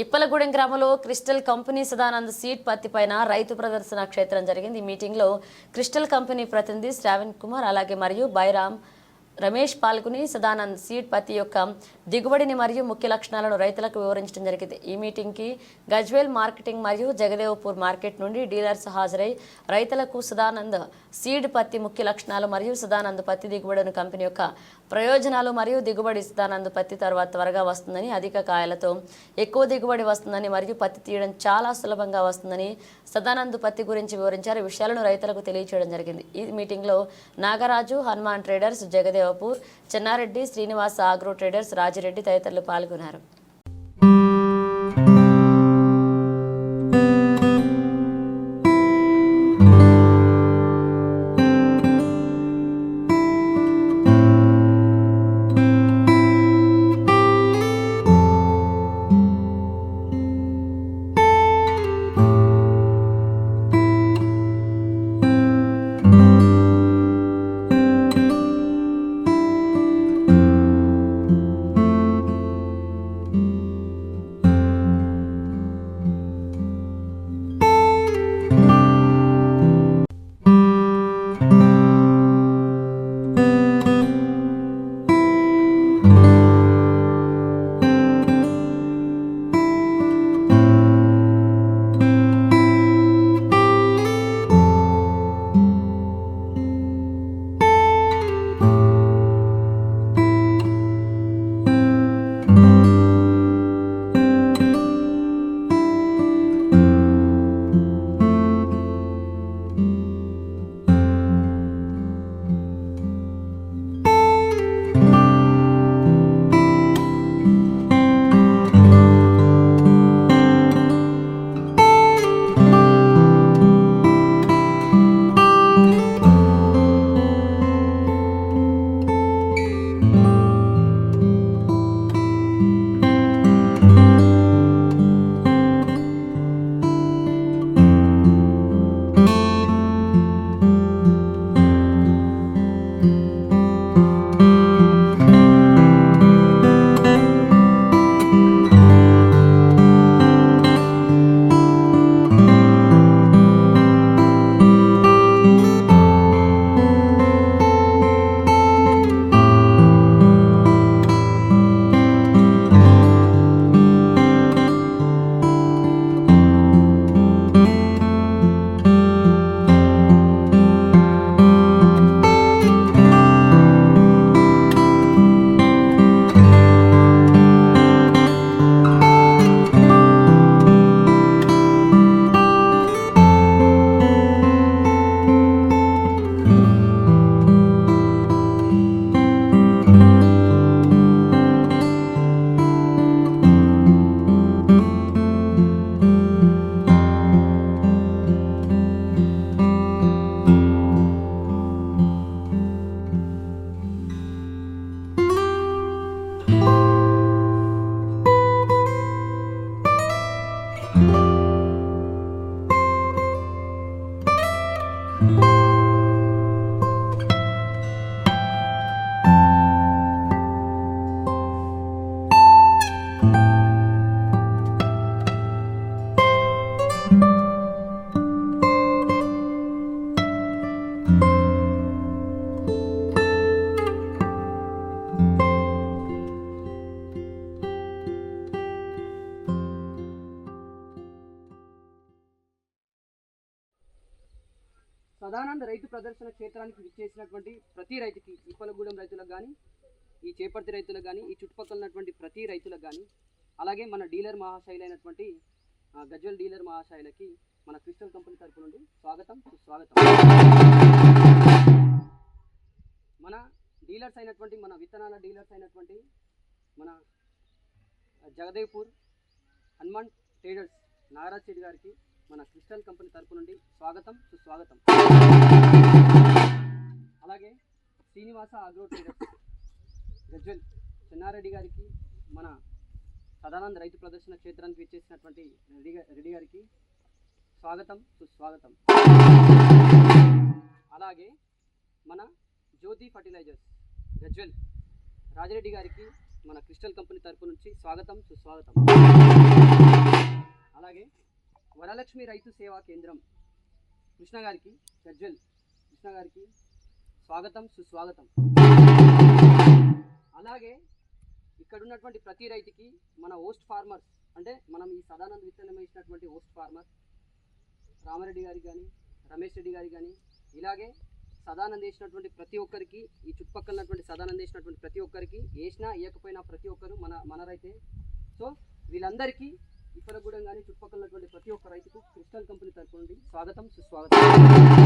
ఇప్పలగూడెం గ్రామంలో crystal company Sadanand seed పత్తి పైన రైతు ప్రదర్శన క్షేత్రం జరిగింది. ఈ మీటింగ్ లో క్రిస్టల్ కంపెనీ ప్రతినిధి శ్రావణ్ కుమార్ అలాగే మరియు బైరామ్ రమేష్ పాల్గొని సదానంద్ సీడ్ పత్తి యొక్క దిగుబడిని మరియు ముఖ్య లక్షణాలను రైతులకు వివరించడం జరిగింది. ఈ మీటింగ్ కి గజ్వేల్ మార్కెటింగ్ మరియు జగదేవ్పూర్ మార్కెట్ నుండి డీలర్స్ హాజరై రైతులకు సదానంద్ సీడ్ పత్తి ముఖ్య లక్షణాలు మరియు సదానంద్ పత్తి దిగుబడిని కంపెనీ యొక్క ప్రయోజనాలు మరియు దిగుబడి సదానంద్ పత్తి తర్వాత త్వరగా వస్తుందని, అధిక కాయలతో ఎక్కువ దిగుబడి వస్తుందని మరియు పత్తి తీయడం చాలా సులభంగా వస్తుందని సదానంద్ పత్తి గురించి వివరించారు. ఈ విషయాలను రైతులకు తెలియజేయడం జరిగింది. ఈ మీటింగ్ లో Nagaraju, Hanuman traders, Jagadevpur, Chennareddy, Srinivas agro traders, Rajireddy తదితరులు పాల్గొన్నారు. సదానంద్ రైతు ప్రదర్శన క్షేత్రానికి విచ్చేసినటువంటి ప్రతి రైతుకి, ఇప్పలగూడెం రైతులకు కానీ, ఈ చేపర్తి రైతులకు కానీ, ఈ చుట్టుపక్కల ఉన్నటువంటి ప్రతి రైతులకు కానీ, అలాగే మన డీలర్ మహాశైలైనటువంటి గజ్వేల్ డీలర్ మహాశైలకి మన క్రిస్టల్ కంపెనీ తరపు నుండి స్వాగతం, సుస్వాగతం. మన డీలర్స్ అయినటువంటి, మన విత్తనాల డీలర్స్ అయినటువంటి మన జగదేవ్పూర్ హనుమాన్ ట్రేడర్స్ నాగరాజ్ రెడ్డి గారికి మన క్రిస్టల్ కంపెనీ తరపు నుండి స్వాగతం, సుస్వాగతం. అలాగే శ్రీనివాస ఆగ్రో ట్రేడర్స్ గజ్వేల్ చెన్నారెడ్డి గారికి, మన సదానంద్ రైతు ప్రదర్శన క్షేత్రానికి విచ్చేసినటువంటి రెడ్డి గారికి స్వాగతం, సుస్వాగతం. అలాగే మన జ్యోతి ఫర్టిలైజర్స్ గజ్వేల్ రాజిరెడ్డి గారికి మన క్రిస్టల్ కంపెనీ తరపు నుంచి స్వాగతం, సుస్వాగతం. వరలక్ష్మి రైతు సేవా కేంద్రం కృష్ణ గారికి, గజ్వెల్ కృష్ణ గారికి స్వాగతం, సుస్వాగతం. అలాగే ఇక్కడ ఉన్నటువంటి ప్రతి రైతుకి మన హోస్ట్ ఫార్మర్స్, అంటే మనం ఈ సదానంద్ విత్తనం వేసినటువంటి హోస్ట్ ఫార్మర్ రామారెడ్డి గారికి కానీ, రమేష్ రెడ్డి గారికి కానీ, ఇలాగే సదానంద్ వేసినటువంటి ప్రతి ఒక్కరికి, ఈ చుట్టుపక్కల ఉన్నటువంటి సదానంద్ వేసినటువంటి ప్రతి ఒక్కరికి, వేసినా వేయకపోయినా ప్రతి ఒక్కరు మన రైతే. సో వీళ్ళందరికీ ఇప్పలగూడెం కానీ చుట్టుపక్కల ఉన్నటువంటి ప్రతి ఒక్క రైతుకు క్రిస్టల్ కంపెనీ తరఫు నుండి స్వాగతం, సుస్వాగతం.